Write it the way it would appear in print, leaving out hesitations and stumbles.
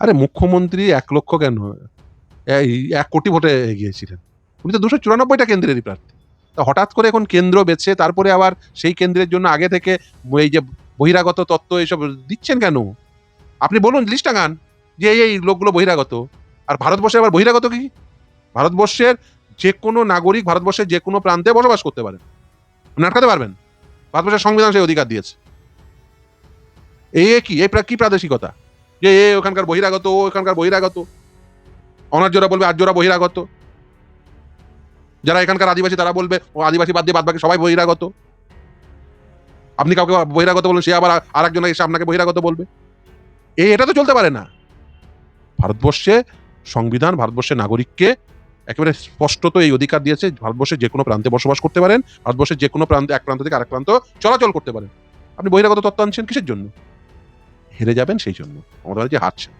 আরে মুখ্যমন্ত্রী ১,০০,০০০ কেন? এই ১,০০,০০,০০০ ভোটে এগিয়েছিলেন। উনি তো ২৯৪ টা কেন্দ্রেরই প্রার্থী। তো হঠাৎ করে এখন কেন্দ্র বেছে তারপরে আবার সেই কেন্দ্রের জন্য আগে থেকে এই যে বহিরাগত তত্ত্ব এসব দিচ্ছেন কেন? আপনি বলুন, লিস্ট টাঙান যে এই লোকগুলো বহিরাগত। আর ভারতবর্ষে আবার বহিরাগত কি? ভারতবর্ষের যেকোনো নাগরিক ভারতবর্ষের যেকোনো প্রান্তে বসবাস করতে পারেন। আপনি আটকাতে পারবেন? ভারতবর্ষের সংবিধান সেই অধিকার দিয়েছে। কি? কি প্রাদেশিকতা? যে ওখানকার বহিরাগত, ও ওখানকার বহিরাগত। অনার্যরা বলবে আর্যরা বহিরাগত। যারা এখানকার আদিবাসী তারা বলবে ও আদিবাসী বাদ দিয়ে বাদবাকি সবাই বহিরাগত। আপনি কাউকে বহিরাগত বলবেন, সে আবার আরেকজন এসে আপনাকে বহিরাগত বলবে। এটা তো চলতে পারে না। ভারতবর্ষে সংবিধান ভারতবর্ষের নাগরিককে একেবারে স্পষ্টত এই অধিকার দিয়েছে ভারতবর্ষের যেকোনো প্রান্তে বসবাস করতে পারেন। ভারতবর্ষের যেকোনো প্রান্তে এক প্রান্ত থেকে আরেক প্রান্ত চলাচল করতে পারেন। আপনি বহিরাগত তত্ত্ব আনছেন কিসের জন্য? হেরে যাবেন সেইজন্য। মমতা ব্যানার্জি হারছেন।